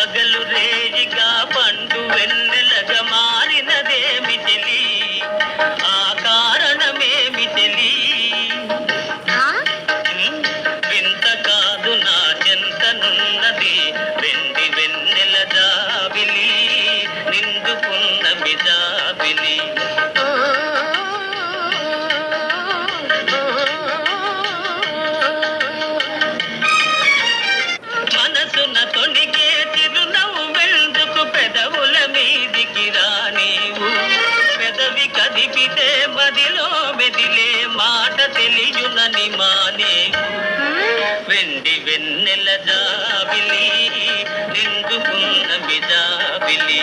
పగలు రేజిగా పండు వెన్నెలగా మారినదేమి తెలి ఆ కారణమేమి తెలి వింత కాదు నా చెంతనున్నది వెండి వెన్నెల జాబిలి నిండుకున్న మిజాబిలి మనసున తొణిగే చిరునవ్వు వెందుకు పెదవుల మీదికి రానీవు పెదవి కదిపితే మదిలో మెదిలే మాట తెలియునని మానేవు వెండి వెన్నెల జాబిలి నిండుకున్న మిజాబిలి